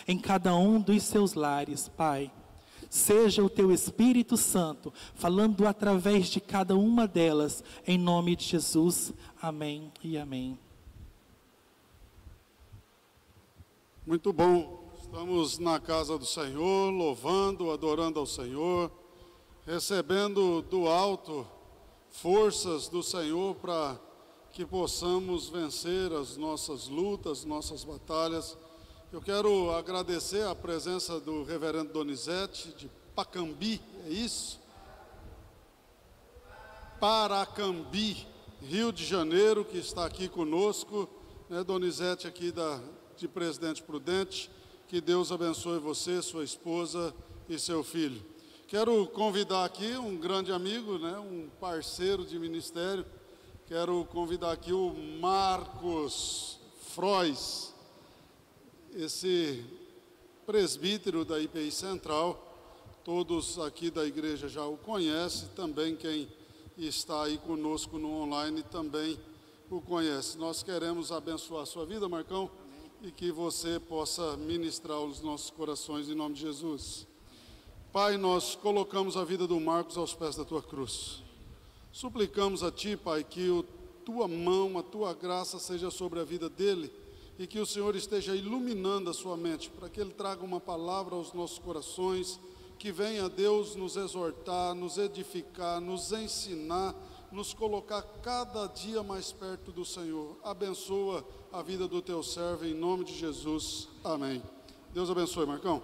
em cada um dos seus lares, Pai. Seja o Teu Espírito Santo falando através de cada uma delas, em nome de Jesus. Amém e amém. Muito bom. Estamos na casa do Senhor, louvando, adorando ao Senhor, recebendo do alto forças do Senhor para que possamos vencer as nossas lutas, nossas batalhas. Eu quero agradecer a presença do reverendo Donizete, de Pacambi, é isso? Paracambi, Rio de Janeiro, que está aqui conosco, né, Donizete aqui de Presidente Prudente. Que Deus abençoe você, sua esposa e seu filho. Quero convidar aqui um grande amigo, né, um parceiro de ministério. Quero convidar aqui o Marcos Frois, esse presbítero da IPI Central. Todos aqui da igreja já o conhecem, também quem está aí conosco no online também o conhece. Nós queremos abençoar a sua vida, Marcão, e que você possa ministrar os nossos corações em nome de Jesus. Pai, nós colocamos a vida do Marcos aos pés da Tua cruz. Suplicamos a Ti, Pai, que a Tua mão, a Tua graça seja sobre a vida dele e que o Senhor esteja iluminando a sua mente, para que ele traga uma palavra aos nossos corações, que venha, Deus, nos exortar, nos edificar, nos ensinar, nos colocar cada dia mais perto do Senhor. Abençoa a vida do Teu servo, em nome de Jesus. Amém. Deus abençoe, Marcão.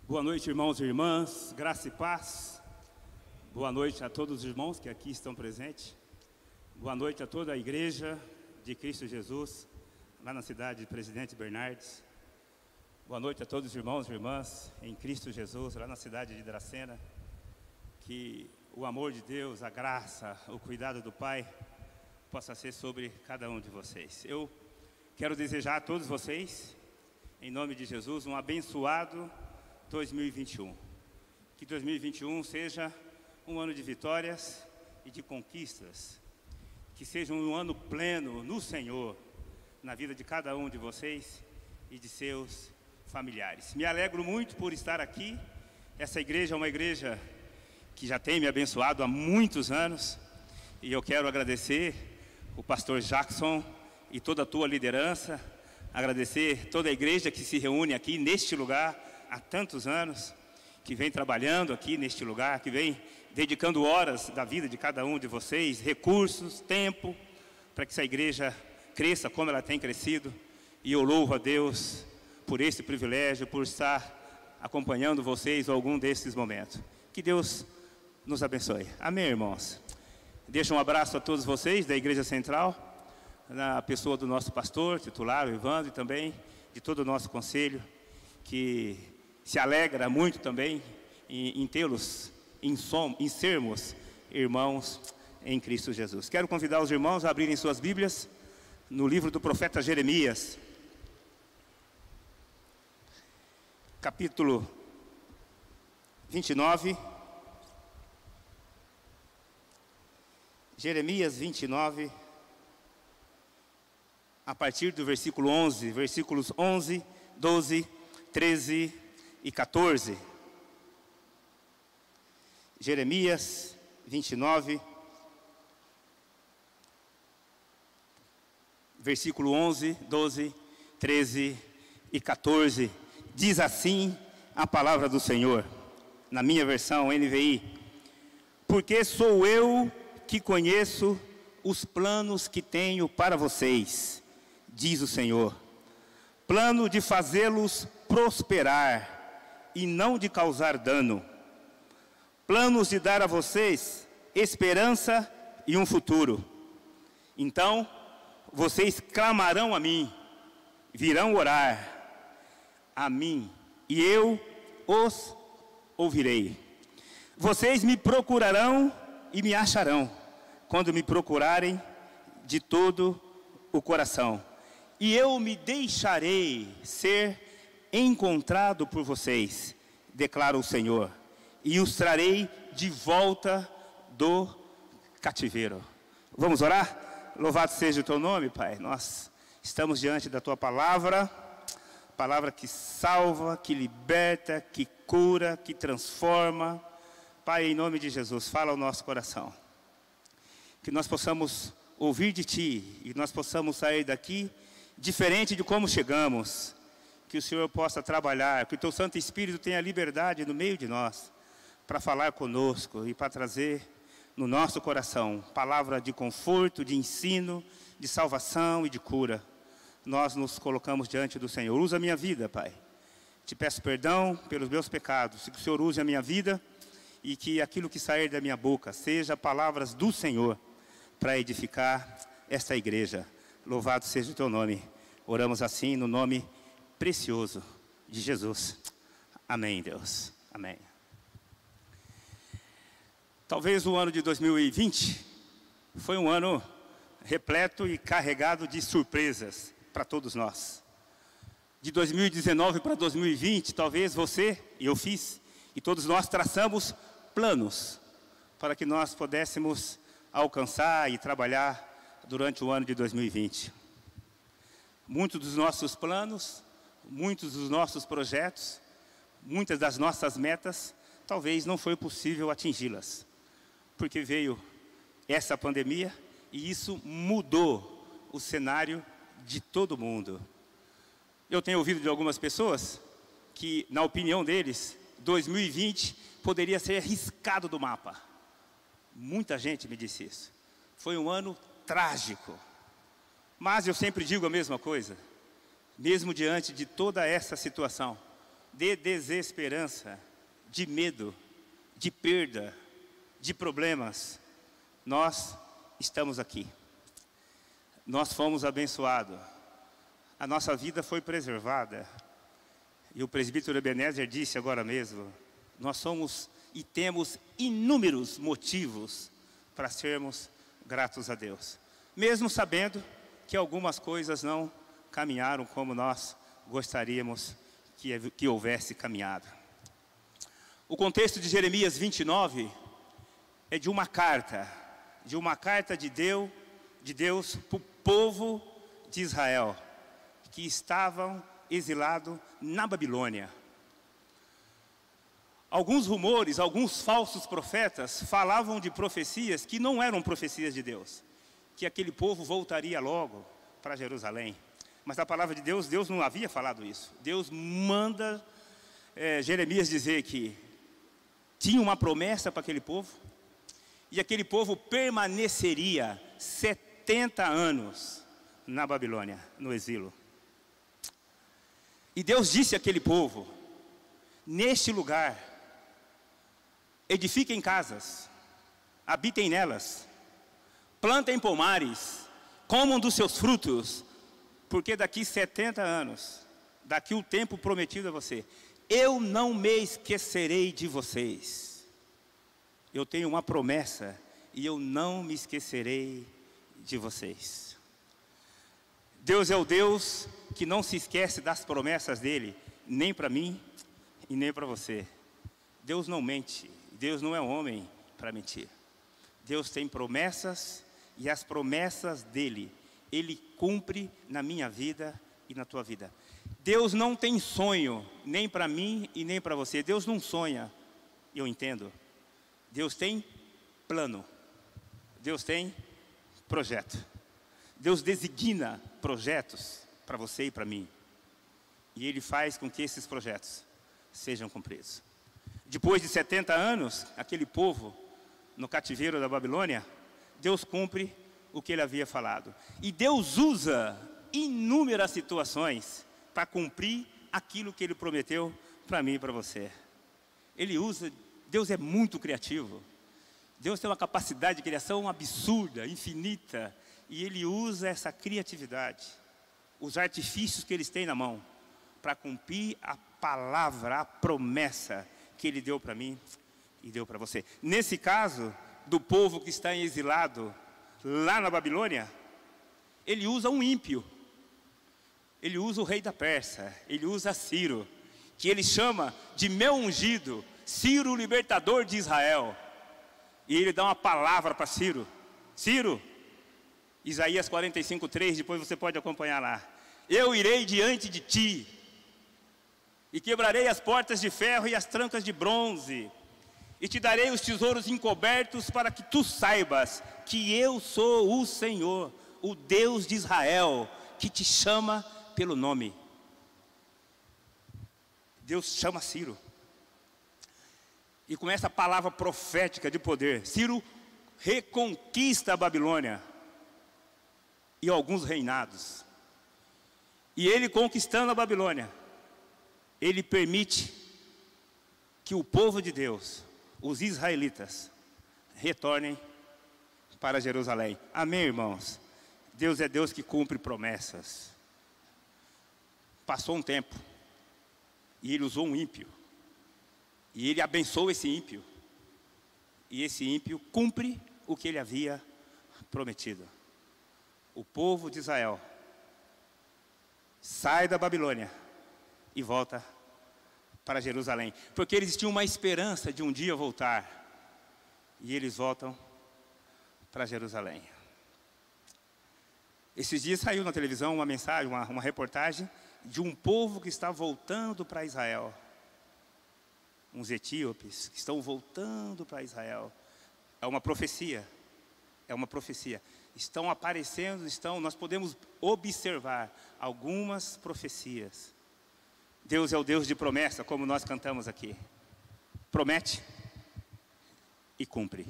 Boa noite, irmãos e irmãs, graça e paz. Boa noite a todos os irmãos que aqui estão presentes. Boa noite a toda a igreja de Cristo Jesus, lá na cidade de Presidente Bernardes. Boa noite a todos os irmãos e irmãs em Cristo Jesus, lá na cidade de Dracena. Que o amor de Deus, a graça, o cuidado do Pai possa ser sobre cada um de vocês. Eu quero desejar a todos vocês, em nome de Jesus, um abençoado 2021. Que 2021 seja um ano de vitórias e de conquistas. Que seja um ano pleno no Senhor, na vida de cada um de vocês e de seus familiares. Me alegro muito por estar aqui. Essa igreja é uma igreja que já tem me abençoado há muitos anos. E eu quero agradecer o pastor Jackson e toda a tua liderança. Agradecer toda a igreja que se reúne aqui neste lugar há tantos anos, que vem trabalhando aqui neste lugar, que vem dedicando horas da vida de cada um de vocês, recursos, tempo, para que essa igreja cresça como ela tem crescido. E eu louvo a Deus por esse privilégio, por estar acompanhando vocês em algum desses momentos. Que Deus nos abençoe. Amém, irmãos? Deixo um abraço a todos vocês da Igreja Central, na pessoa do nosso pastor titular, o Evandro, e também de todo o nosso conselho, que se alegra muito também em tê-los, em sermos irmãos em Cristo Jesus. Quero convidar os irmãos a abrirem suas Bíblias no livro do profeta Jeremias, capítulo 29. Jeremias 29, a partir do versículo 11, versículos 11, 12, 13 e 14. Jeremias 29, versículo 11, 12, 13 e 14. Diz assim a palavra do Senhor, na minha versão NVI: porque sou eu que conheço os planos que tenho para vocês, diz o Senhor, plano de fazê-los prosperar e não de causar dano, planos de dar a vocês esperança e um futuro. Então vocês clamarão a mim, virão orar a mim, e eu os ouvirei. Vocês me procurarão e me acharão, quando me procurarem de todo o coração. e eu me deixarei ser encontrado por vocês, declara o Senhor, e os trarei de volta do cativeiro. Vamos orar? Louvado seja o teu nome, Pai. Nós estamos diante da tua palavra, palavra que salva, que liberta, que cura, que transforma. Pai, em nome de Jesus, fala ao nosso coração. Que nós possamos ouvir de Ti e nós possamos sair daqui diferente de como chegamos. Que o Senhor possa trabalhar, que o Teu Santo Espírito tenha liberdade no meio de nós para falar conosco e para trazer no nosso coração palavra de conforto, de ensino, de salvação e de cura. Nós nos colocamos diante do Senhor. Usa a minha vida, Pai. Te peço perdão pelos meus pecados. Que o Senhor use a minha vida e que aquilo que sair da minha boca seja palavras do Senhor para edificar esta igreja. Louvado seja o Teu nome. Oramos assim no nome precioso de Jesus. Amém, Deus. Amém. Talvez o ano de 2020 foi um ano repleto e carregado de surpresas para todos nós. De 2019 para 2020, talvez você e eu fiz, e todos nós traçamos planos para que nós pudéssemos alcançar e trabalhar durante o ano de 2020. Muitos dos nossos planos, muitos dos nossos projetos, muitas das nossas metas, talvez não foi possível atingi-las, porque veio essa pandemia e isso mudou o cenário de todo mundo. Eu tenho ouvido de algumas pessoas que, na opinião deles, 2020 poderia ser riscado do mapa. Muita gente me disse isso. Foi um ano trágico. Mas eu sempre digo a mesma coisa. Mesmo diante de toda essa situação de desesperança, de medo, de perda, de problemas, nós estamos aqui. Nós fomos abençoados. A nossa vida foi preservada. E o presbítero Ebenezer disse agora mesmo, nós somos e temos inúmeros motivos para sermos gratos a Deus. Mesmo sabendo que algumas coisas não caminharam como nós gostaríamos que houvesse caminhado. O contexto de Jeremias 29 é de uma carta de Deus para o povo de Israel, que estavam exilados na Babilônia. Alguns rumores, alguns falsos profetas falavam de profecias que não eram profecias de Deus, que aquele povo voltaria logo para Jerusalém. Mas a palavra de Deus, Deus não havia falado isso. Deus manda Jeremias dizer que tinha uma promessa para aquele povo, e aquele povo permaneceria 70 anos na Babilônia, no exílio. E Deus disse àquele povo, neste lugar, edifiquem casas, habitem nelas, plantem pomares, comam dos seus frutos, porque daqui 70 anos, daqui o tempo prometido a você, eu não me esquecerei de vocês. Eu tenho uma promessa e eu não me esquecerei de vocês. Deus é o Deus que não se esquece das promessas dele, nem para mim e nem para você. Deus não mente, Deus não é homem para mentir. Deus tem promessas e as promessas dele, ele cumpre na minha vida e na tua vida. Deus não tem sonho, nem para mim e nem para você. Deus não sonha, eu entendo. Deus tem plano. Deus tem projeto. Deus designa projetos para você e para mim. E Ele faz com que esses projetos sejam cumpridos. Depois de 70 anos, aquele povo no cativeiro da Babilônia, Deus cumpre o que Ele havia falado. E Deus usa inúmeras situações para cumprir aquilo que Ele prometeu para mim e para você. Ele usa, Deus é muito criativo. Deus tem uma capacidade de criação absurda, infinita. E Ele usa essa criatividade, os artifícios que eles têm na mão, para cumprir a palavra, a promessa que Ele deu para mim e deu para você. Nesse caso, do povo que está exilado lá na Babilônia, Ele usa um ímpio ele usa o rei da Pérsia, ele usa Ciro, que ele chama de meu ungido, Ciro, o libertador de Israel. E ele dá uma palavra para Ciro. Ciro, Isaías 45:3, depois você pode acompanhar lá. Eu irei diante de ti, e quebrarei as portas de ferro e as trancas de bronze, e te darei os tesouros encobertos, para que tu saibas que eu sou o Senhor, o Deus de Israel, que te chama pelo nome. Deus chama Ciro. E com essa palavra profética de poder, Ciro reconquista a Babilônia e alguns reinados. E ele conquistando a Babilônia, ele permite que o povo de Deus, os israelitas, retornem para Jerusalém. Amém, irmãos? Deus é Deus que cumpre promessas. Passou um tempo, e ele usou um ímpio, e ele abençoou esse ímpio, e esse ímpio cumpre o que ele havia prometido. O povo de Israel sai da Babilônia e volta para Jerusalém, porque eles tinham uma esperança de um dia voltar, e eles voltam para Jerusalém. Esses dias saiu na televisão uma mensagem, uma reportagem de um povo que está voltando para Israel. Uns etíopes que estão voltando para Israel. É uma profecia. É uma profecia. Estão aparecendo, nós podemos observar algumas profecias. Deus é o Deus de promessa, como nós cantamos aqui. Promete e cumpre.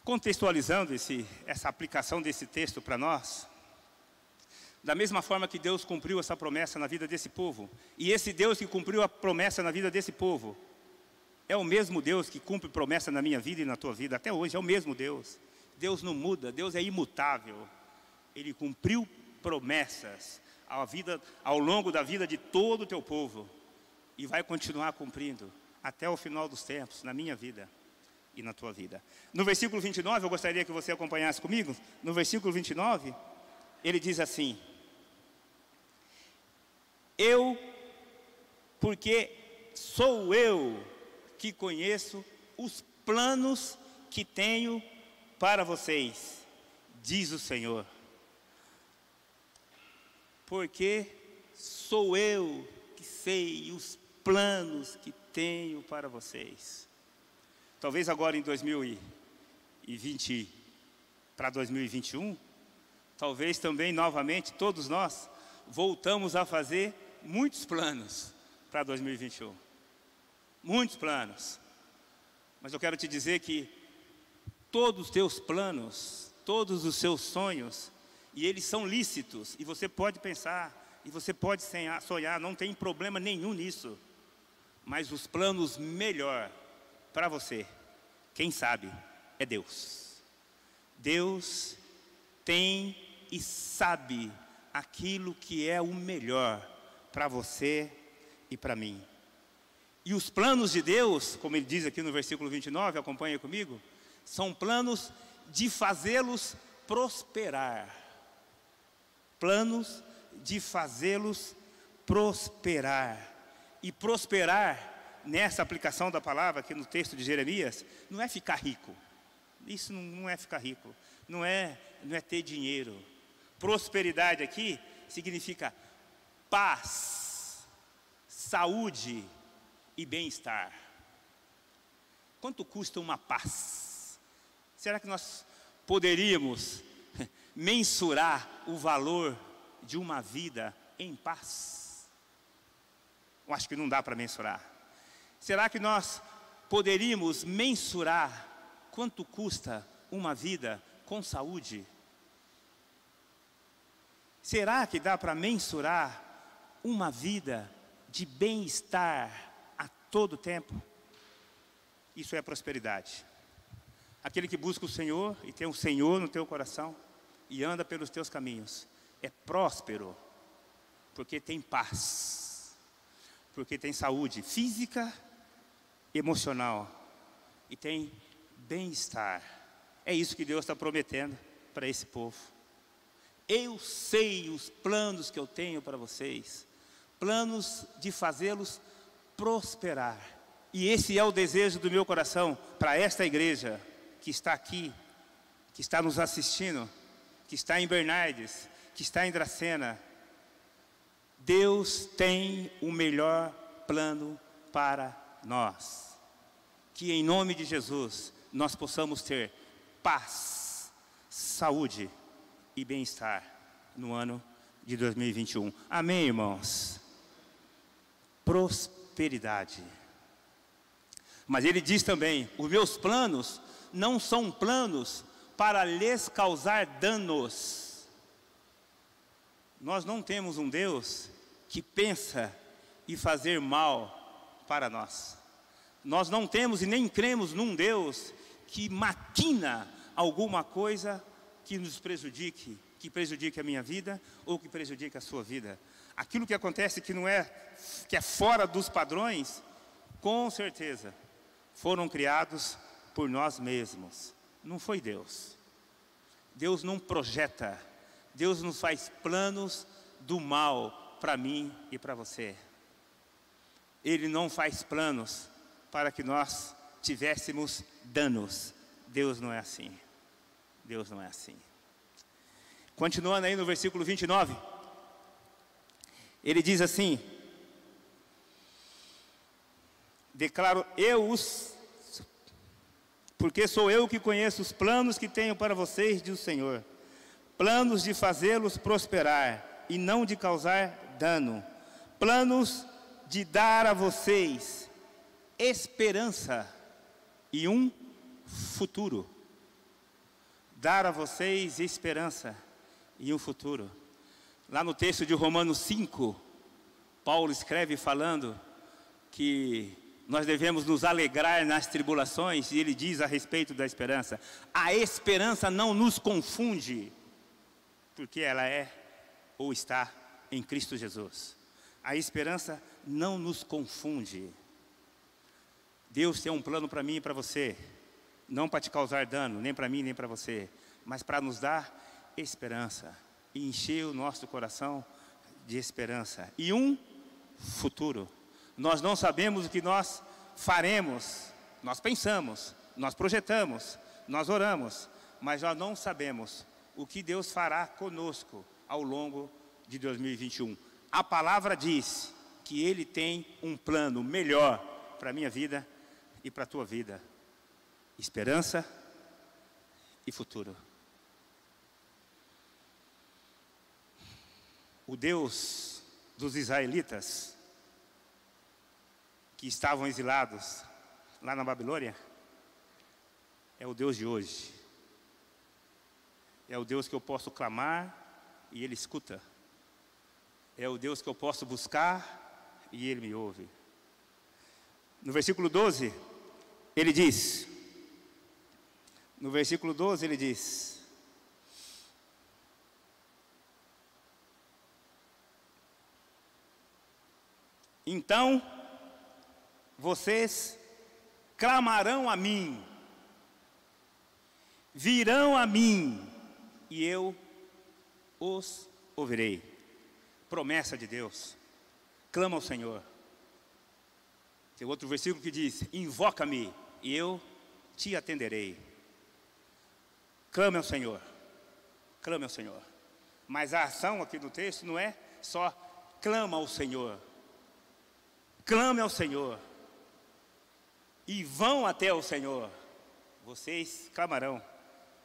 Contextualizando essa aplicação desse texto para nós, da mesma forma que Deus cumpriu essa promessa na vida desse povo, e esse Deus que cumpriu a promessa na vida desse povo, é o mesmo Deus que cumpre promessa na minha vida e na tua vida, até hoje é o mesmo Deus. Deus não muda, Deus é imutável. Ele cumpriu promessas ao longo da vida de todo o teu povo, e vai continuar cumprindo até o final dos tempos, na minha vida e na tua vida. No versículo 29, eu gostaria que você acompanhasse comigo. No versículo 29, ele diz assim: porque sou eu que conheço os planos que tenho para vocês, diz o Senhor. Porque sou eu que sei os planos que tenho para vocês. Talvez agora em 2020 para 2021, talvez também novamente todos nós voltamos a fazer muitos planos para 2021. Muitos planos. Mas eu quero te dizer que todos os teus planos, todos os seus sonhos, e eles são lícitos, e você pode pensar, e você pode sonhar, não tem problema nenhum nisso. Mas os planos melhor para você, quem sabe, é Deus. Deus tem e sabe aquilo que é o melhor para você e para mim. E os planos de Deus, como ele diz aqui no versículo 29, acompanha comigo, são planos de fazê-los prosperar. Planos de fazê-los prosperar. E prosperar, nessa aplicação da palavra aqui no texto de Jeremias, não é ficar rico. Isso não é ficar rico. Não é ter dinheiro. Prosperidade aqui significa paz, saúde e bem-estar. Quanto custa uma paz? Será que nós poderíamos mensurar o valor de uma vida em paz? Eu acho que não dá para mensurar. Será que nós poderíamos mensurar quanto custa uma vida com saúde? Será que dá para mensurar uma vida de bem-estar a todo tempo? Isso é prosperidade. Aquele que busca o Senhor e tem o Senhor no teu coração e anda pelos teus caminhos, é próspero, porque tem paz, porque tem saúde física, emocional e tem bem-estar. É isso que Deus está prometendo para esse povo. Eu sei os planos que eu tenho para vocês, planos de fazê-los prosperar. E esse é o desejo do meu coração para esta igreja que está aqui, que está nos assistindo, que está em Bernardes, que está em Dracena. Deus tem o melhor plano para nós. Que em nome de Jesus nós possamos ter paz, saúde e bem-estar no ano de 2021. Amém, irmãos? Prosperidade. Mas ele diz também: os meus planos não são planos para lhes causar danos. Nós não temos um Deus que pensa em fazer mal para nós. Nós não temos e nem cremos num Deus que maquina alguma coisa que nos prejudique, que prejudique a minha vida ou que prejudique a sua vida. Aquilo que acontece que é fora dos padrões, com certeza foram criados por nós mesmos. Não foi Deus. Deus não projeta, Deus não faz planos do mal para mim e para você. Ele não faz planos para que nós tivéssemos danos. Deus não é assim. Deus não é assim. Continuando aí no versículo 29, ele diz assim: declaro porque sou eu que conheço os planos que tenho para vocês, diz o Senhor, planos de fazê-los prosperar e não de causar dano, planos de dar a vocês esperança e um futuro. Dar a vocês esperança e um futuro. Lá no texto de Romanos 5, Paulo escreve falando que nós devemos nos alegrar nas tribulações, e ele diz a respeito da esperança: a esperança não nos confunde, porque ela é ou está em Cristo Jesus. A esperança não nos confunde. Deus tem um plano para mim e para você, não para te causar dano, nem para mim nem para você, mas para nos dar esperança e encher o nosso coração de esperança e um futuro. Nós não sabemos o que nós faremos, nós pensamos, nós projetamos, nós oramos, mas nós não sabemos o que Deus fará conosco ao longo de 2021. A palavra diz que Ele tem um plano melhor para a minha vida e para a tua vida. Esperança e futuro. O Deus dos israelitas, que estavam exilados lá na Babilônia, é o Deus de hoje. É o Deus que eu posso clamar e Ele escuta. É o Deus que eu posso buscar e Ele me ouve. No versículo 12, ele diz, então vocês clamarão a mim, virão a mim, e eu os ouvirei. Promessa de Deus. Clama ao Senhor. Tem outro versículo que diz: invoca-me e eu te atenderei. Clame ao Senhor. Clame ao Senhor. Mas a ação aqui no texto não é só clama ao Senhor. Clame ao Senhor. E vão até o Senhor. Vocês clamarão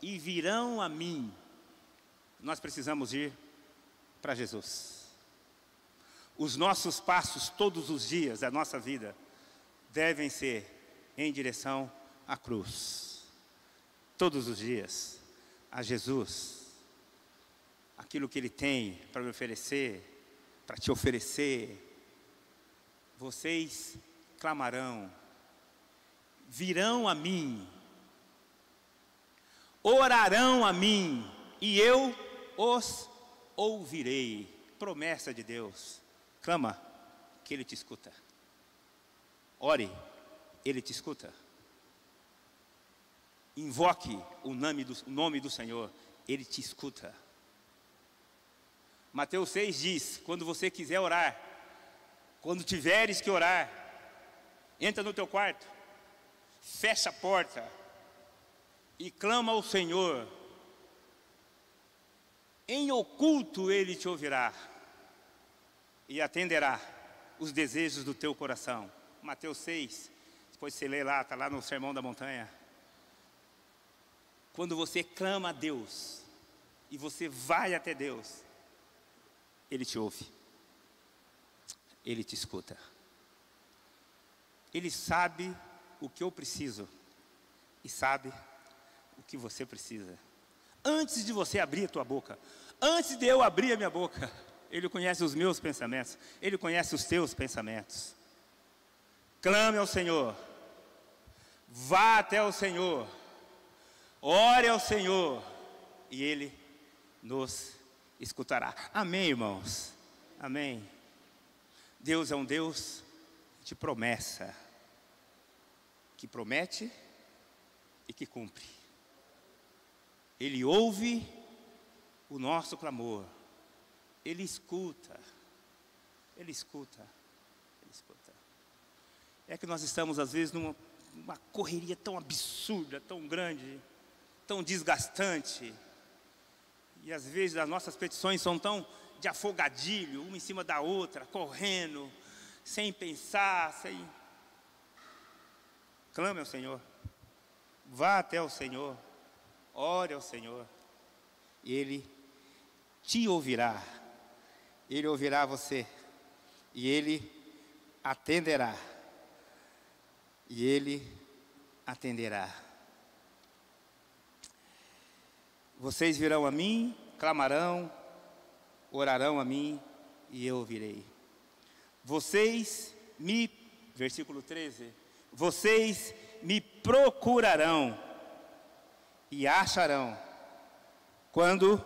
e virão a mim. Nós precisamos ir para Jesus. Os nossos passos todos os dias da nossa vida devem ser em direção à cruz. Todos os dias, a Jesus. Aquilo que Ele tem para me oferecer, para te oferecer. Vocês clamarão, virão a mim, orarão a mim, e eu os ouvirei. Promessa de Deus. Clama, que Ele te escuta. Ore, Ele te escuta. Invoque o nome do Senhor, Ele te escuta. Mateus 6 diz, quando você quiser orar, quando tiveres que orar, entra no teu quarto, fecha a porta e clama ao Senhor. Em oculto Ele te ouvirá e atenderá os desejos do teu coração. Mateus 6, depois você lê lá, está lá no Sermão da Montanha. Quando você clama a Deus e você vai até Deus, Ele te ouve, Ele te escuta. Ele sabe o que eu preciso e sabe o que você precisa. Antes de você abrir a tua boca, antes de eu abrir a minha boca, Ele conhece os meus pensamentos, Ele conhece os teus pensamentos. Clame ao Senhor, vá até o Senhor, ore ao Senhor e Ele nos escutará. Amém, irmãos? Amém. Deus é um Deus de promessa, que promete e que cumpre. Ele ouve o nosso clamor, Ele escuta, Ele escuta, Ele escuta. É que nós estamos às vezes numa correria tão absurda, tão grande, tão desgastante, e às vezes as nossas petições são tão de afogadilho, uma em cima da outra, correndo, sem pensar, sem... Clame ao Senhor, vá até o Senhor, ore ao Senhor, e Ele te ouvirá, Ele ouvirá você, e Ele atenderá, e Ele atenderá. Vocês virão a mim, clamarão, orarão a mim, e eu ouvirei. Vocês me, versículo 13, vocês me procurarão e acharão quando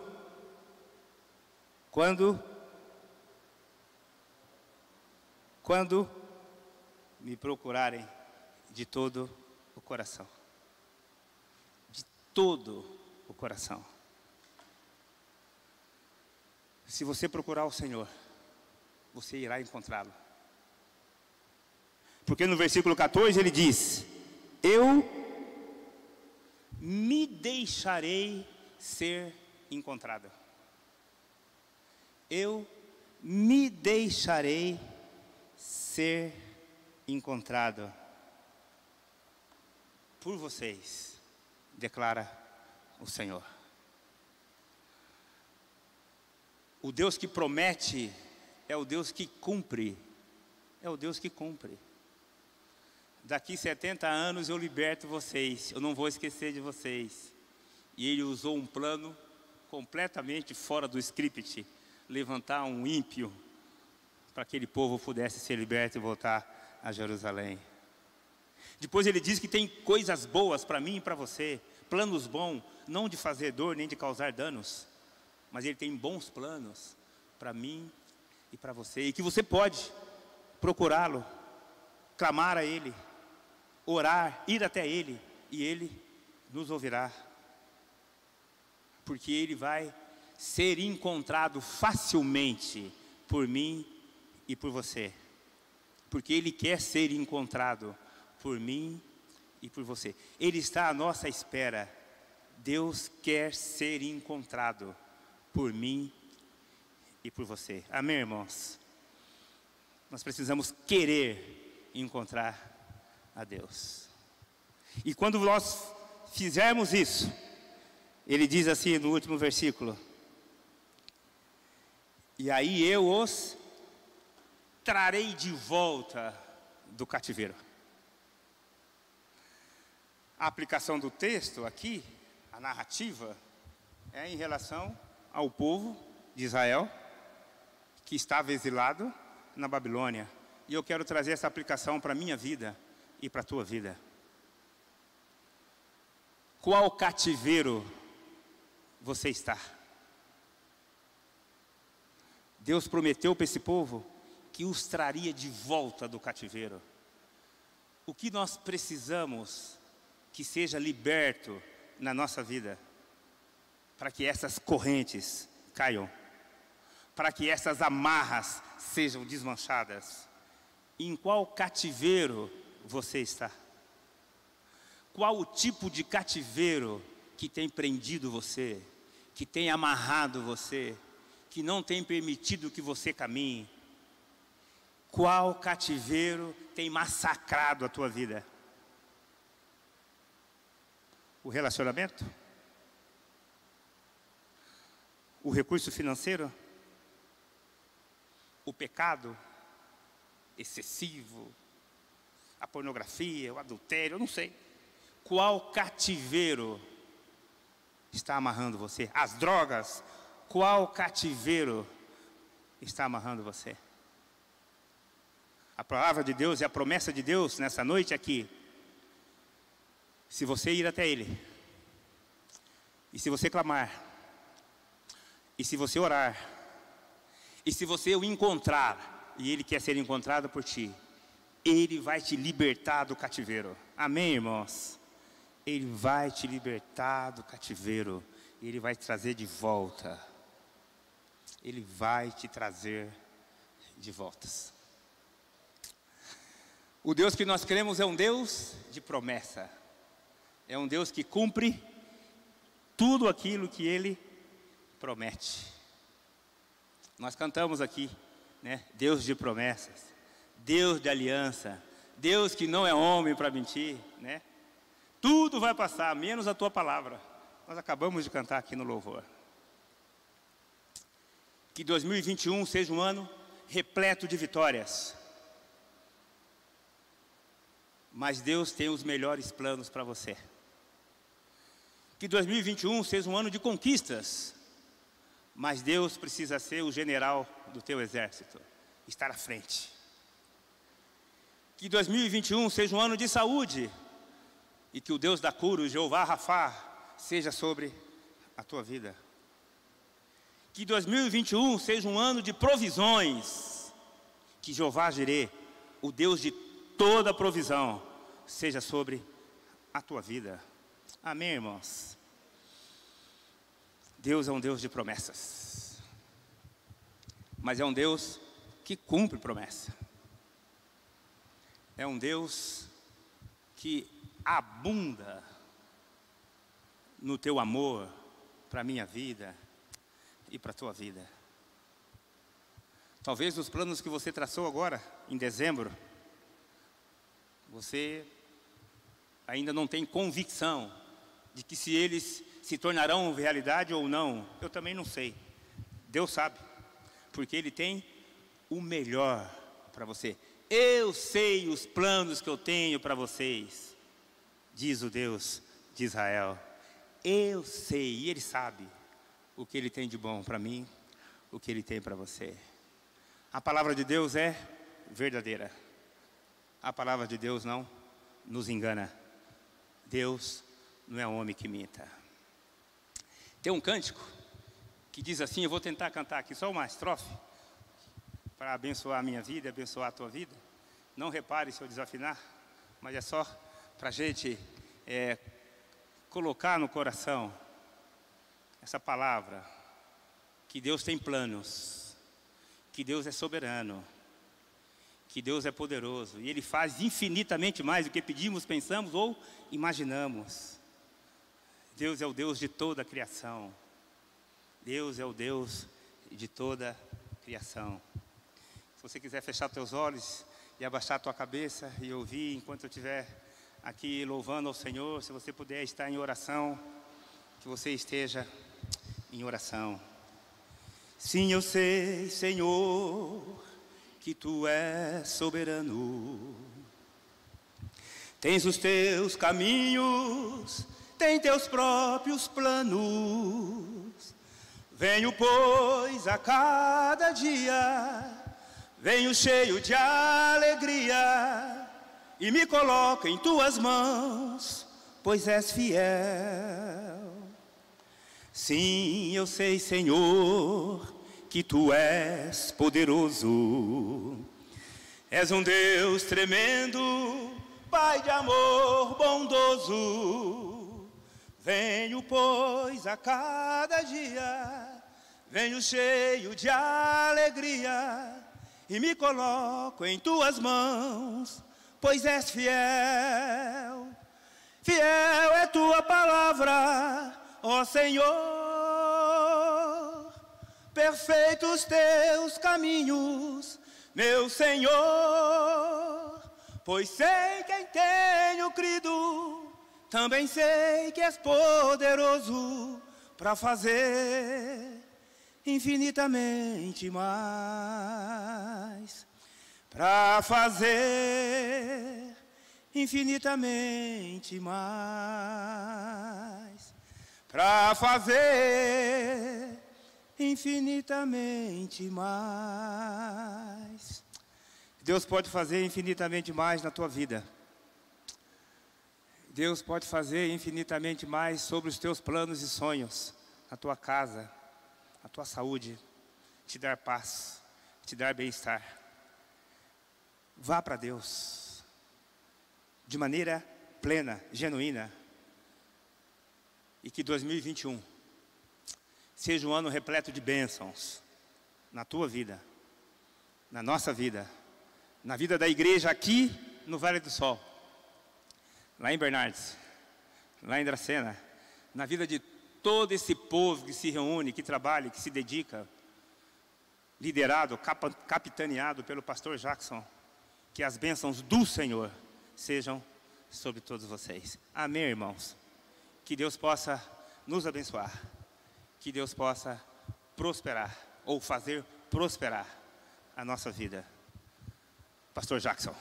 me procurarem de todo o coração. De todo o coração. Se você procurar o Senhor, você irá encontrá-lo. Porque no versículo 14 ele diz: eu me deixarei ser encontrado. Eu me deixarei ser encontrado por vocês, declara o Senhor. O Deus que promete é o Deus que cumpre. É o Deus que cumpre. Daqui 70 anos eu liberto vocês, eu não vou esquecer de vocês. E Ele usou um plano completamente fora do script, levantar um ímpio para que aquele povo pudesse ser liberto e voltar a Jerusalém. Depois Ele diz que tem coisas boas para mim e para você, planos bons, não de fazer dor nem de causar danos, mas Ele tem bons planos para mim e para você, e que você pode procurá-lo, clamar a Ele, orar, ir até Ele, e Ele nos ouvirá, porque Ele vai ser encontrado facilmente por mim e por você, porque Ele quer ser encontrado por mim e por você. Ele está à nossa espera. Deus quer ser encontrado por mim e por você. Amém, irmãos? Nós precisamos querer encontrar a Deus. E quando nós fizermos isso, Ele diz assim no último versículo: e aí eu os trarei de volta do cativeiro. A aplicação do texto aqui, a narrativa, é em relação ao povo de Israel, que estava exilado na Babilônia. E eu quero trazer essa aplicação para a minha vida e para a tua vida. Qual cativeiro você está? Deus prometeu para esse povo que os traria de volta do cativeiro. O que nós precisamos que seja liberto na nossa vida, para que essas correntes caiam? para que essas amarras sejam desmanchadas. Em qual cativeiro você está? Qual o tipo de cativeiro que tem prendido você, que tem amarrado você, que não tem permitido que você caminhe? Qual cativeiro tem massacrado a tua vida? O relacionamento? O recurso financeiro? O pecado excessivo? A pornografia, o adultério, eu não sei. Qual cativeiro está amarrando você? As drogas? Qual cativeiro está amarrando você? A palavra de Deus e a promessa de Deus nessa noite aqui. Se você ir até Ele, e se você clamar, e se você orar, e se você o encontrar, e Ele quer ser encontrado por ti, Ele vai te libertar do cativeiro. Amém, irmãos? Ele vai te libertar do cativeiro. Ele vai te trazer de volta. Ele vai te trazer de voltas. O Deus que nós cremos é um Deus de promessa. É um Deus que cumpre tudo aquilo que Ele promete. Nós cantamos aqui, né? Deus de promessas, Deus de aliança, Deus que não é homem para mentir, né? Tudo vai passar, menos a tua palavra. Nós acabamos de cantar aqui no louvor. Que 2021 seja um ano repleto de vitórias. Mas Deus tem os melhores planos para você. Que 2021 seja um ano de conquistas. Mas Deus precisa ser o general do teu exército, estar à frente. Que 2021 seja um ano de saúde. E que o Deus da cura, o Jeová Rafá, seja sobre a tua vida. Que 2021 seja um ano de provisões. Que Jeová Jirê, o Deus de toda provisão, seja sobre a tua vida. Amém, irmãos? Deus é um Deus de promessas. Mas é um Deus que cumpre promessa. É um Deus que abunda no teu amor para a minha vida e para a tua vida. Talvez os planos que você traçou agora, em dezembro, você ainda não tem convicção de que se eles se tornarão realidade ou não. Eu também não sei. Deus sabe, porque Ele tem o melhor para você. Eu sei os planos que eu tenho para vocês, diz o Deus de Israel. Eu sei, e Ele sabe o que Ele tem de bom para mim, o que Ele tem para você. A palavra de Deus é verdadeira. A palavra de Deus não nos engana. Deus não é homem que minta. Tem um cântico que diz assim, eu vou tentar cantar aqui só uma estrofe, para abençoar a minha vida e abençoar a tua vida. Não repare se eu desafinar, mas é só para a gente colocar no coração essa palavra, que Deus tem planos, que Deus é soberano, que Deus é poderoso, e Ele faz infinitamente mais do que pedimos, pensamos ou imaginamos. Deus é o Deus de toda a criação. Deus é o Deus de toda a criação. Se você quiser fechar teus olhos e abaixar tua cabeça e ouvir enquanto eu estiver aqui louvando ao Senhor, se você puder estar em oração, que você esteja em oração. Sim, eu sei, Senhor, que Tu és soberano. Tens os Teus caminhos, tem Teus próprios planos. Venho, pois, a cada dia, venho cheio de alegria e me coloco em Tuas mãos, pois és fiel. Sim, eu sei, Senhor, que Tu és poderoso. És um Deus tremendo, Pai de amor bondoso. Venho, pois, a cada dia, venho cheio de alegria e me coloco em tuas mãos, pois és fiel. Fiel é tua palavra, ó Senhor. Perfeitos teus caminhos, meu Senhor. Pois sei que em tenho crido, também sei que és poderoso para fazer infinitamente mais, para fazer infinitamente mais, para fazer infinitamente mais. Deus pode fazer infinitamente mais na tua vida. Deus pode fazer infinitamente mais sobre os teus planos e sonhos, na tua casa, na tua saúde, te dar paz, te dar bem-estar. Vá para Deus de maneira plena, genuína, e que 2021 seja um ano repleto de bênçãos na tua vida, na nossa vida, na vida da igreja aqui no Vale do Sol, lá em Bernardes, lá em Dracena, na vida de todo esse povo que se reúne, que trabalha, que se dedica, liderado, capitaneado pelo pastor Jackson. Que as bênçãos do Senhor sejam sobre todos vocês. Amém, irmãos? Que Deus possa nos abençoar. Que Deus possa prosperar, ou fazer prosperar a nossa vida. Pastor Jackson.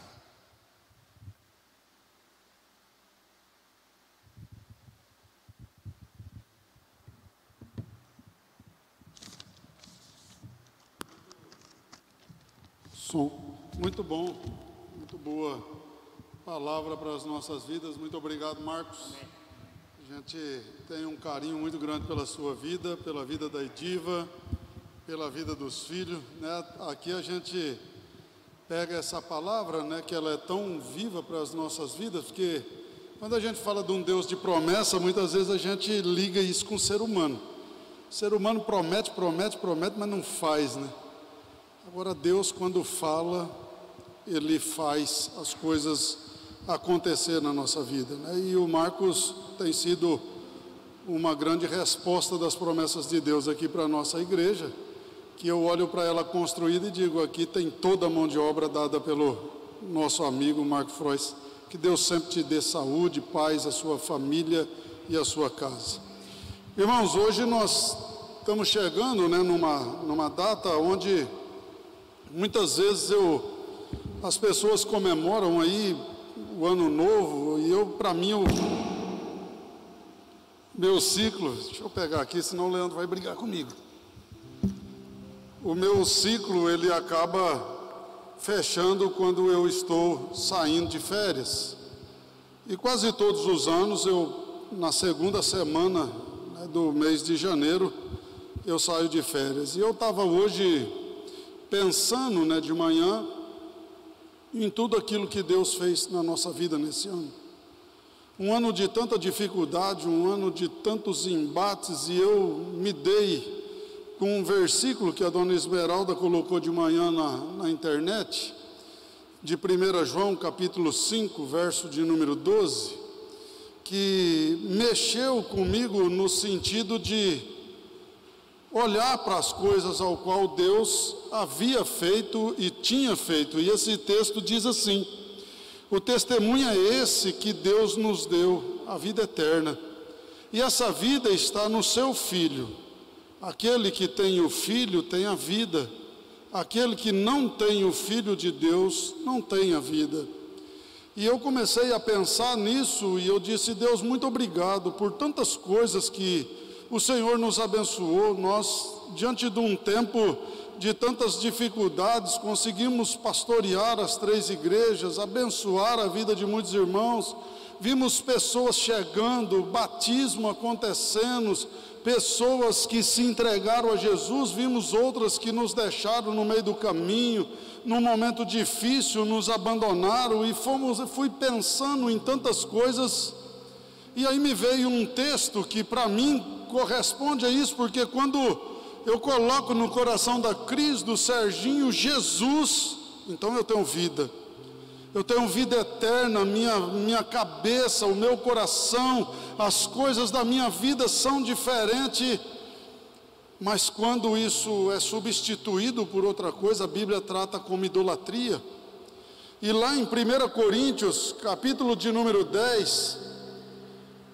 Muito bom, muito boa palavra para as nossas vidas. Muito obrigado, Marcos. A gente tem um carinho muito grande pela sua vida, pela vida da Ediva, pela vida dos filhos, né? Aqui a gente pega essa palavra, né, que ela é tão viva para as nossas vidas, porque quando a gente fala de um Deus de promessa, muitas vezes a gente liga isso com o ser humano. O ser humano promete, mas não faz, né? Agora Deus, quando fala, Ele faz as coisas acontecer na nossa vida, né? E o Marcos tem sido uma grande resposta das promessas de Deus aqui para a nossa igreja, que eu olho para ela construída e digo, aqui tem toda a mão de obra dada pelo nosso amigo Marco Frois. Que Deus sempre te dê saúde, paz, a sua família e a sua casa. Irmãos, hoje nós estamos chegando, né, numa data onde muitas vezes as pessoas comemoram aí o ano novo, e para mim, meu ciclo, deixa eu pegar aqui, senão o Leandro vai brigar comigo. O meu ciclo, ele acaba fechando quando eu estou saindo de férias. E quase todos os anos, na segunda semana, né, do mês de janeiro, eu saio de férias. E eu estava hoje pensando, né, de manhã, em tudo aquilo que Deus fez na nossa vida nesse ano. Um ano de tanta dificuldade, um ano de tantos embates, e eu me dei com um versículo que a dona Esmeralda colocou de manhã na internet, de 1 João capítulo 5, verso de número 12, que mexeu comigo no sentido de olhar para as coisas ao qual Deus havia feito e tinha feito. E esse texto diz assim: o testemunho é esse que Deus nos deu, a vida eterna, e essa vida está no seu Filho. Aquele que tem o Filho tem a vida, aquele que não tem o Filho de Deus não tem a vida. E eu comecei a pensar nisso, e eu disse: Deus, muito obrigado por tantas coisas que o Senhor nos abençoou. Nós, diante de um tempo de tantas dificuldades, conseguimos pastorear as 3 igrejas, abençoar a vida de muitos irmãos. Vimos pessoas chegando, batismo acontecendo, pessoas que se entregaram a Jesus. Vimos outras que nos deixaram no meio do caminho, num momento difícil, nos abandonaram, e fui pensando em tantas coisas. E aí me veio um texto que para mim corresponde a isso, porque quando eu coloco no coração da Cris, do Serginho, Jesus, então eu tenho vida. Eu tenho vida eterna, minha cabeça, o meu coração, as coisas da minha vida são diferentes. Mas quando isso é substituído por outra coisa, a Bíblia trata como idolatria. E lá em 1 Coríntios, capítulo de número 10,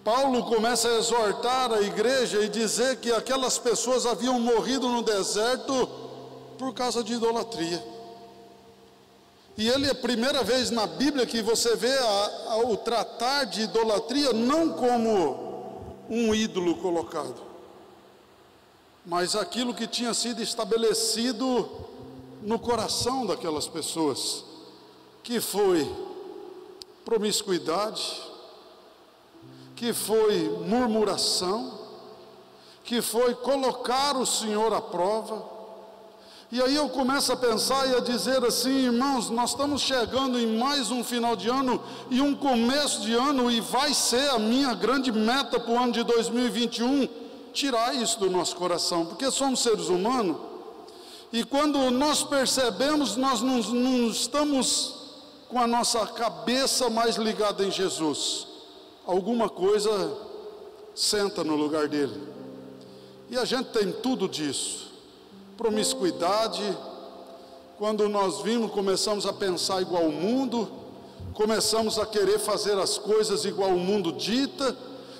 Paulo começa a exortar a igreja e dizer que aquelas pessoas haviam morrido no deserto por causa de idolatria. E ele é a primeira vez na Bíblia que você vê o tratar de idolatria não como um ídolo colocado, mas aquilo que tinha sido estabelecido no coração daquelas pessoas, que foi promiscuidade, que foi murmuração, que foi colocar o Senhor à prova. E aí eu começo a pensar e a dizer assim, irmãos, nós estamos chegando em mais um final de ano e um começo de ano, e vai ser a minha grande meta para o ano de 2021, tirar isso do nosso coração, porque somos seres humanos, e quando nós percebemos, nós não estamos com a nossa cabeça mais ligada em Jesus, alguma coisa senta no lugar dele, e a gente tem tudo disso. Promiscuidade, quando nós começamos a pensar igual ao mundo, começamos a querer fazer as coisas igual o mundo dita.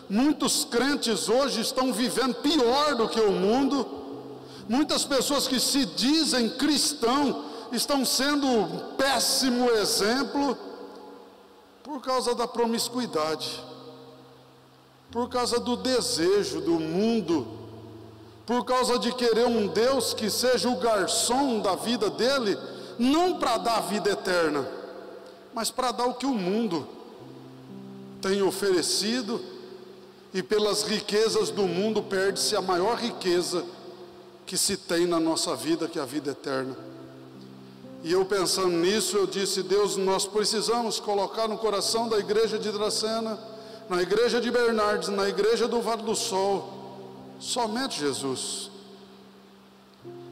Muitos crentes hoje estão vivendo pior do que o mundo. Muitas pessoas que se dizem cristão estão sendo um péssimo exemplo por causa da promiscuidade, por causa do desejo do mundo, por causa de querer um Deus que seja o garçom da vida dele, não para dar a vida eterna, mas para dar o que o mundo tem oferecido, e pelas riquezas do mundo perde-se a maior riqueza que se tem na nossa vida, que é a vida eterna. E eu pensando nisso, eu disse, Deus, nós precisamos colocar no coração da igreja de Dracena, na igreja de Bernardes, na igreja do Vale do Sol, somente Jesus.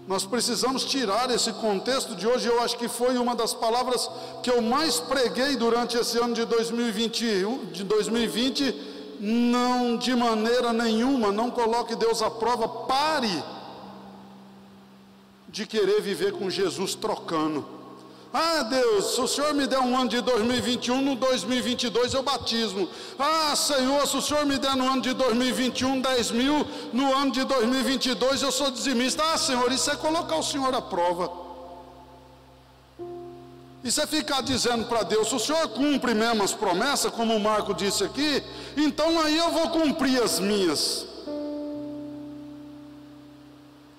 Nós precisamos tirar esse contexto de hoje. Eu acho que foi uma das palavras que eu mais preguei durante esse ano de 2020. Não, de maneira nenhuma, não coloque Deus à prova. Pare de querer viver com Jesus trocando. Ah, Deus, se o Senhor me der um ano de 2021, no 2022 eu batismo. Ah, Senhor, se o Senhor me der no ano de 2021 10 mil, no ano de 2022 eu sou dizimista. Ah, Senhor, isso é colocar o Senhor à prova. Isso é ficar dizendo para Deus, se o Senhor cumpre mesmo as promessas, como o Marco disse aqui, então aí eu vou cumprir as minhas.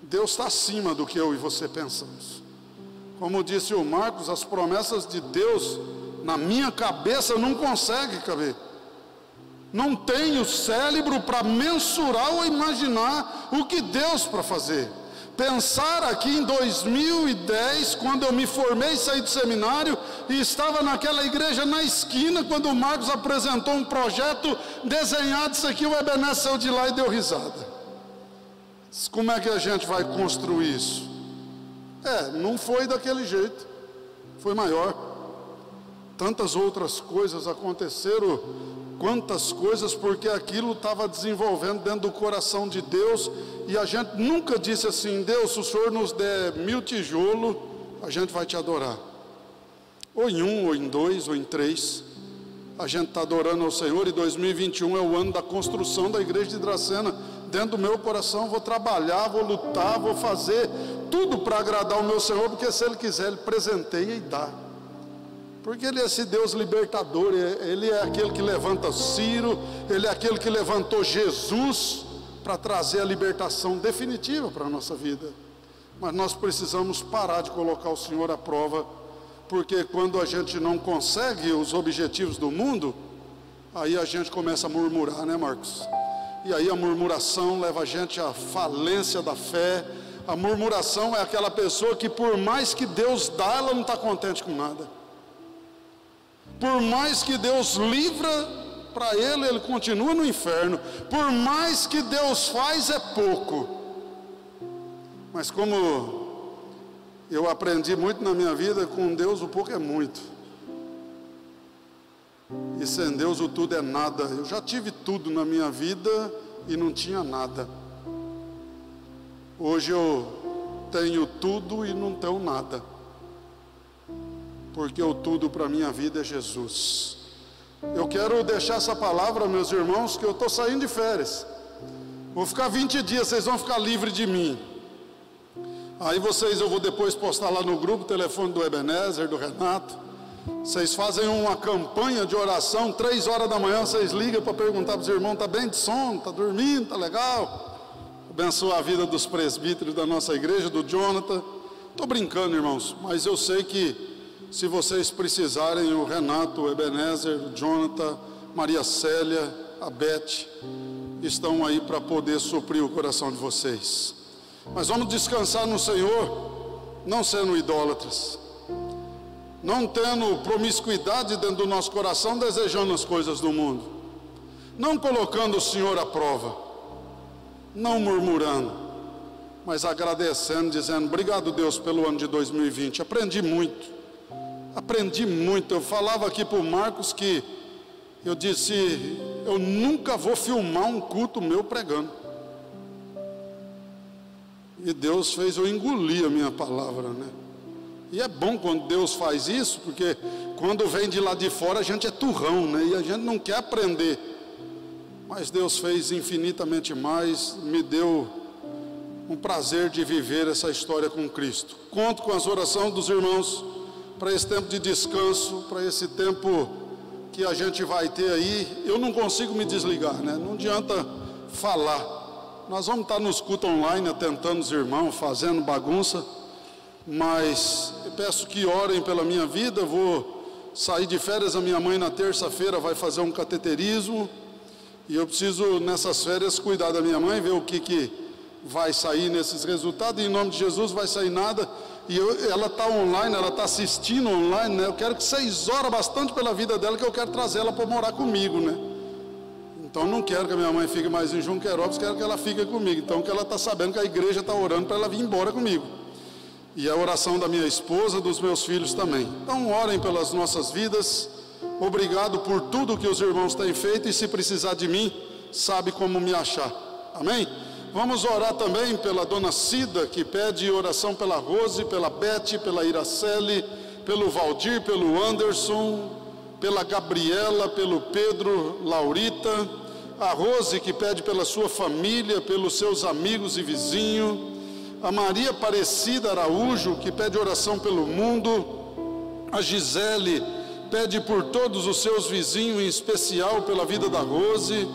Deus está acima do que eu e você pensamos. Como disse o Marcos, as promessas de Deus na minha cabeça não consegue caber. Não tenho cérebro para mensurar ou imaginar o que Deus para fazer. Pensar aqui em 2010, quando eu me formei e saí do seminário, e estava naquela igreja na esquina, quando o Marcos apresentou um projeto desenhado, isso aqui, o Ebenezer saiu de lá e deu risada. Como é que a gente vai construir isso? Não foi daquele jeito, foi maior. Tantas outras coisas aconteceram, quantas coisas, porque aquilo estava desenvolvendo dentro do coração de Deus, e a gente nunca disse assim, Deus, se o Senhor nos der 1000 tijolos, a gente vai te adorar. Ou em 1, ou em 2, ou em 3, a gente está adorando ao Senhor, e 2021 é o ano da construção da igreja de Dracena. Dentro do meu coração, vou trabalhar, vou lutar, vou fazer tudo para agradar o meu Senhor, porque se Ele quiser, Ele presenteia e dá. Porque Ele é esse Deus libertador, Ele é aquele que levanta Ciro, Ele é aquele que levantou Jesus para trazer a libertação definitiva para a nossa vida. Mas nós precisamos parar de colocar o Senhor à prova, porque quando a gente não consegue os objetivos do mundo, aí a gente começa a murmurar, né, Marcos? E aí a murmuração leva a gente à falência da fé. A murmuração é aquela pessoa que por mais que Deus dá, ela não está contente com nada. Por mais que Deus livra para ele continua no inferno. Por mais que Deus faz, é pouco. Mas como eu aprendi muito na minha vida, com Deus o pouco é muito. E sem Deus o tudo é nada. Eu já tive tudo na minha vida e não tinha nada. Hoje eu tenho tudo e não tenho nada. Porque o tudo para a minha vida é Jesus. Eu quero deixar essa palavra, meus irmãos, que eu estou saindo de férias. Vou ficar 20 dias, vocês vão ficar livres de mim. Aí vocês, eu vou depois postar lá no grupo, o telefone do Ebenezer, do Renato. Vocês fazem uma campanha de oração, 3 horas da manhã, vocês ligam para perguntar para os irmãos, está bem de sono, está dormindo, está legal? Abençoa a vida dos presbíteros da nossa igreja, do Jonathan. Estou brincando, irmãos, mas eu sei que se vocês precisarem, o Renato, o Ebenezer, o Jonathan, Maria Célia, a Beth, estão aí para poder suprir o coração de vocês. Mas vamos descansar no Senhor, não sendo idólatras, não tendo promiscuidade dentro do nosso coração, desejando as coisas do mundo, não colocando o Senhor à prova, não murmurando, mas agradecendo, dizendo, obrigado Deus pelo ano de 2020, aprendi muito. Eu falava aqui para o Marcos que eu disse, eu nunca vou filmar um culto meu pregando. E Deus fez eu engolir a minha palavra, né? E é bom quando Deus faz isso, porque quando vem de lá de fora a gente é turrão, né? E a gente não quer aprender. Mas Deus fez infinitamente mais, me deu um prazer de viver essa história com Cristo. Conto com as orações dos irmãos para esse tempo de descanso, para esse tempo que a gente vai ter aí. Eu não consigo me desligar, né? Não adianta falar. Nós vamos estar nos cultos online, atentando os irmãos, fazendo bagunça, mas eu peço que orem pela minha vida. Eu vou sair de férias, a minha mãe na terça-feira vai fazer um cateterismo, e eu preciso nessas férias cuidar da minha mãe, ver o que vai sair nesses resultados. Em nome de Jesus vai sair nada. E ela está online, ela está assistindo online, né? Eu quero que vocês orem bastante pela vida dela, que eu quero trazer ela para morar comigo, né? Então não quero que a minha mãe fique mais em Junquerópolis, quero que ela fique comigo. Então que ela está sabendo que a igreja está orando para ela vir embora comigo. E a oração da minha esposa, dos meus filhos também. Então orem pelas nossas vidas. Obrigado por tudo que os irmãos têm feito, e se precisar de mim, sabe como me achar. Amém? Vamos orar também pela dona Cida, que pede oração pela Rose, pela Beth, pela Iraceli, pelo Valdir, pelo Anderson, pela Gabriela, pelo Pedro, Laurita. A Rose, que pede pela sua família, pelos seus amigos e vizinhos. A Maria Aparecida Araújo, que pede oração pelo mundo. A Gisele pede por todos os seus vizinhos, em especial pela vida da Rose.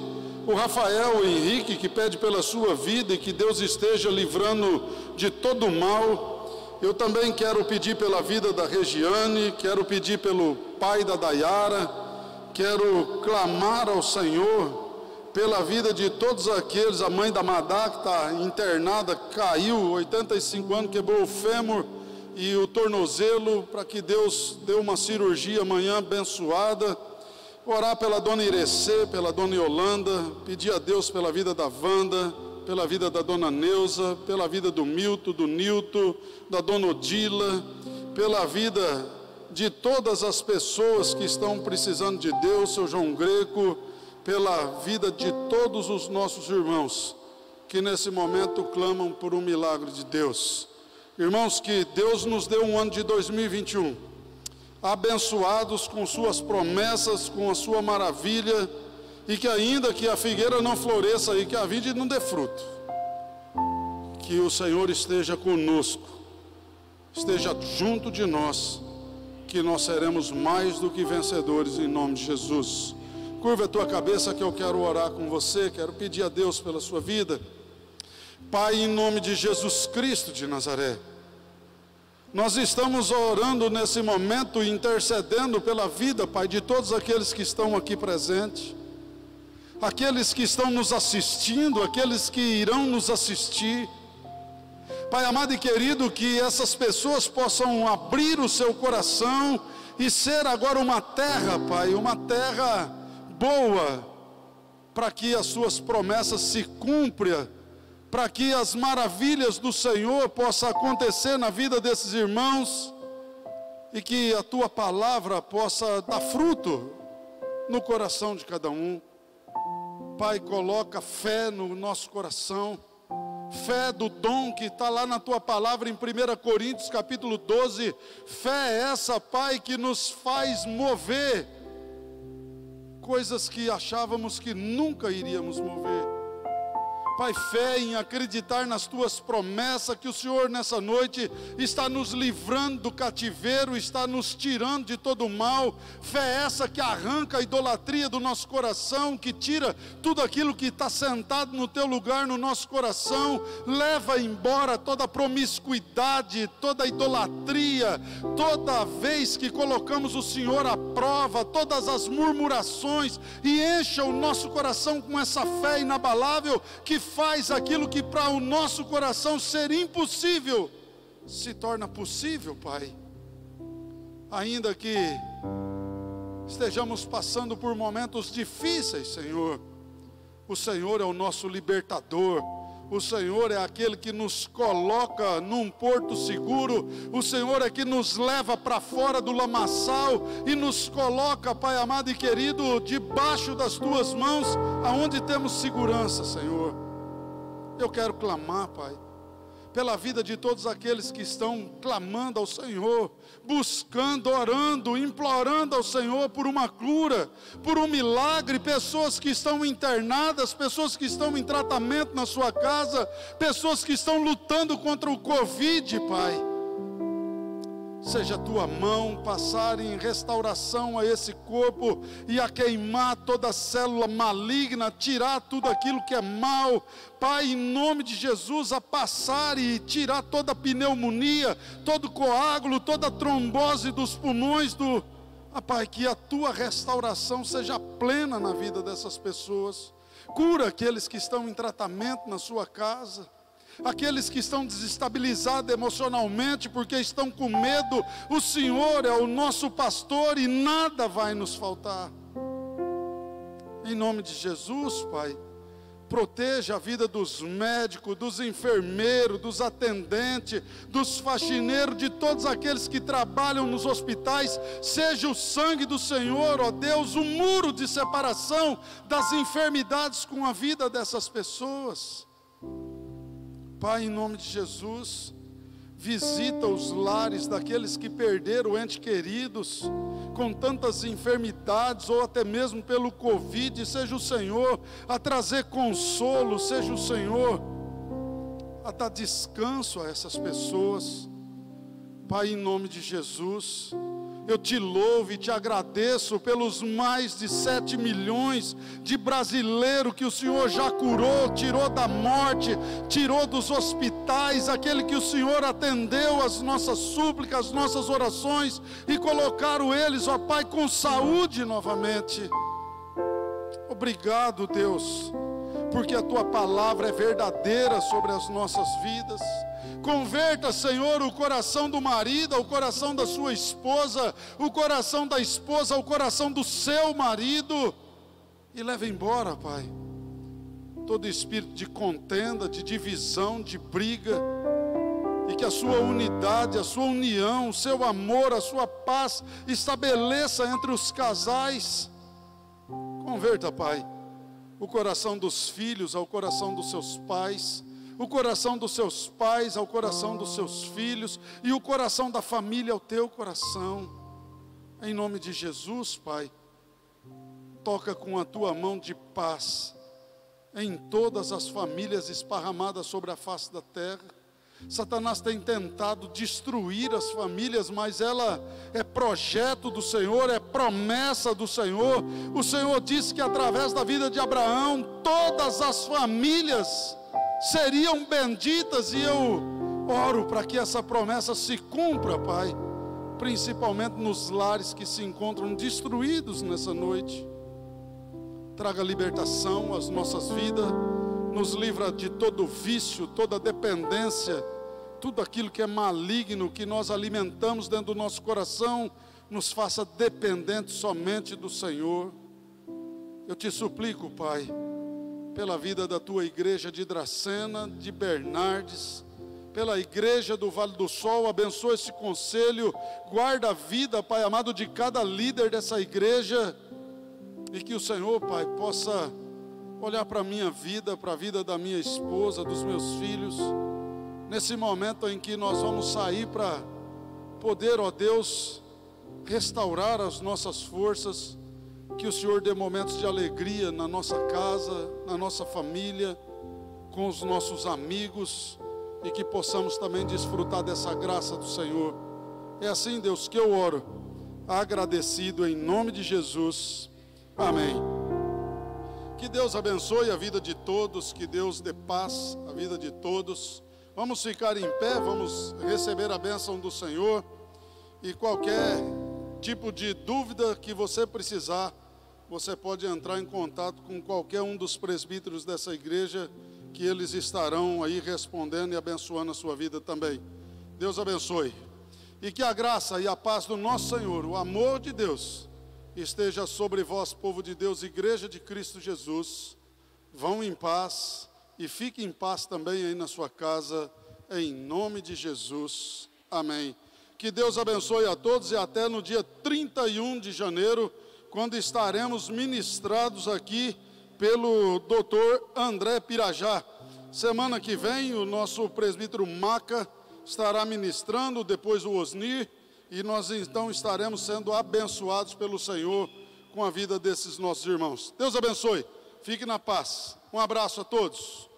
O Rafael Henrique, que pede pela sua vida e que Deus esteja livrando de todo o mal. Eu também quero pedir pela vida da Regiane, quero pedir pelo pai da Dayara, quero clamar ao Senhor pela vida de todos aqueles. A mãe da Madá, que está internada, caiu, 85 anos, quebrou o fêmur e o tornozelo, para que Deus dê uma cirurgia amanhã abençoada. Orar pela dona Irecê, pela dona Yolanda, pedir a Deus pela vida da Wanda, pela vida da dona Neuza, pela vida do Milton, do Nilton, da dona Odila, pela vida de todas as pessoas que estão precisando de Deus, seu João Greco, pela vida de todos os nossos irmãos que nesse momento clamam por um milagre de Deus. Irmãos, que Deus nos dê um ano de 2021 abençoados com suas promessas, com a sua maravilha, e que ainda que a figueira não floresça e que a vide não dê fruto, que o Senhor esteja conosco, esteja junto de nós, que nós seremos mais do que vencedores em nome de Jesus. Curva a tua cabeça que eu quero orar com você, quero pedir a Deus pela sua vida. Pai, em nome de Jesus Cristo de Nazaré, nós estamos orando nesse momento, intercedendo pela vida, Pai, de todos aqueles que estão aqui presentes, aqueles que estão nos assistindo, aqueles que irão nos assistir. Pai amado e querido, que essas pessoas possam abrir o seu coração e ser agora uma terra, Pai, uma terra boa, para que as suas promessas se cumpram para que as maravilhas do Senhor possam acontecer na vida desses irmãos, e que a tua palavra possa dar fruto no coração de cada um. Pai, coloca fé no nosso coração, fé do dom que está lá na tua palavra em 1 Coríntios capítulo 12, fé essa, Pai, que nos faz mover coisas que achávamos que nunca iríamos mover. Pai, fé em acreditar nas tuas promessas, que o Senhor nessa noite está nos livrando do cativeiro, está nos tirando de todo o mal. Fé essa que arranca a idolatria do nosso coração, que tira tudo aquilo que está sentado no teu lugar no nosso coração, leva embora toda a promiscuidade, toda a idolatria, toda vez que colocamos o Senhor à prova, todas as murmurações, e encha o nosso coração com essa fé inabalável, que faz aquilo que para o nosso coração ser impossível, se torna possível, Pai. Ainda que estejamos passando por momentos difíceis, Senhor, o Senhor é o nosso libertador, o Senhor é aquele que nos coloca num porto seguro, o Senhor é que nos leva para fora do lamaçal e nos coloca, Pai amado e querido, debaixo das tuas mãos, aonde temos segurança, Senhor. Eu quero clamar, Pai, pela vida de todos aqueles que estão clamando ao Senhor, buscando, orando, implorando ao Senhor por uma cura, por um milagre, pessoas que estão internadas, pessoas que estão em tratamento na sua casa, pessoas que estão lutando contra o Covid, Pai. Seja a tua mão passar em restauração a esse corpo e a queimar toda célula maligna, tirar tudo aquilo que é mal, Pai, em nome de Jesus, a passar e tirar toda a pneumonia, todo coágulo, toda a trombose dos pulmões Pai, que a tua restauração seja plena na vida dessas pessoas. Cura aqueles que estão em tratamento na sua casa, aqueles que estão desestabilizados emocionalmente porque estão com medo. O Senhor é o nosso pastor e nada vai nos faltar. Em nome de Jesus, Pai, proteja a vida dos médicos, dos enfermeiros, dos atendentes, dos faxineiros, de todos aqueles que trabalham nos hospitais. Seja o sangue do Senhor, ó Deus, um muro de separação das enfermidades com a vida dessas pessoas. Pai, em nome de Jesus, visita os lares daqueles que perderam entes queridos com tantas enfermidades, ou até mesmo pelo Covid. Seja o Senhor a trazer consolo, seja o Senhor a dar descanso a essas pessoas. Pai, em nome de Jesus, eu te louvo e te agradeço pelos mais de 7 milhões de brasileiros que o Senhor já curou, tirou da morte, tirou dos hospitais, aquele que o Senhor atendeu as nossas súplicas, as nossas orações, e colocaram eles, ó Pai, com saúde novamente. Obrigado, Deus, porque a tua palavra é verdadeira sobre as nossas vidas. Converta, Senhor, o coração do marido ao coração da sua esposa, o coração da esposa ao coração do seu marido, e leva embora, Pai, todo espírito de contenda, de divisão, de briga, e que a sua unidade, a sua união, o seu amor, a sua paz estabeleça entre os casais. Converta, Pai, o coração dos filhos ao coração dos seus pais, o coração dos seus pais ao coração dos seus filhos, e o coração da família ao teu coração. Em nome de Jesus, Pai, toca com a tua mão de paz em todas as famílias esparramadas sobre a face da terra. Satanás tem tentado destruir as famílias, mas ela é projeto do Senhor, é promessa do Senhor. O Senhor disse que através da vida de Abraão, todas as famílias seriam benditas, e eu oro para que essa promessa se cumpra, Pai, principalmente nos lares que se encontram destruídos nessa noite. Traga libertação às nossas vidas, nos livra de todo vício, toda dependência, tudo aquilo que é maligno, que nós alimentamos dentro do nosso coração, nos faça dependentes somente do Senhor. Eu te suplico, Pai, pela vida da tua igreja de Dracena, de Bernardes, pela igreja do Vale do Sol. Abençoa esse conselho, guarda a vida, Pai amado, de cada líder dessa igreja, e que o Senhor, Pai, possa olhar para a minha vida, para a vida da minha esposa, dos meus filhos, nesse momento em que nós vamos sair para poder, ó Deus, restaurar as nossas forças. Que o Senhor dê momentos de alegria na nossa casa, na nossa família, com os nossos amigos, e que possamos também desfrutar dessa graça do Senhor. É assim, Deus, que eu oro, agradecido em nome de Jesus. Amém. Que Deus abençoe a vida de todos, que Deus dê paz à vida de todos. Vamos ficar em pé, vamos receber a bênção do Senhor, e qualquer tipo de dúvida que você precisar, você pode entrar em contato com qualquer um dos presbíteros dessa igreja, que eles estarão aí respondendo e abençoando a sua vida também. Deus abençoe. E que a graça e a paz do nosso Senhor, o amor de Deus, esteja sobre vós, povo de Deus, igreja de Cristo Jesus. Vão em paz e fiquem em paz também aí na sua casa, em nome de Jesus. Amém. Que Deus abençoe a todos, e até no dia 31 de janeiro, quando estaremos ministrados aqui pelo doutor André Pirajá. Semana que vem o nosso presbítero Maca estará ministrando, depois o Osnir, e nós então estaremos sendo abençoados pelo Senhor com a vida desses nossos irmãos. Deus abençoe, fique na paz. Um abraço a todos.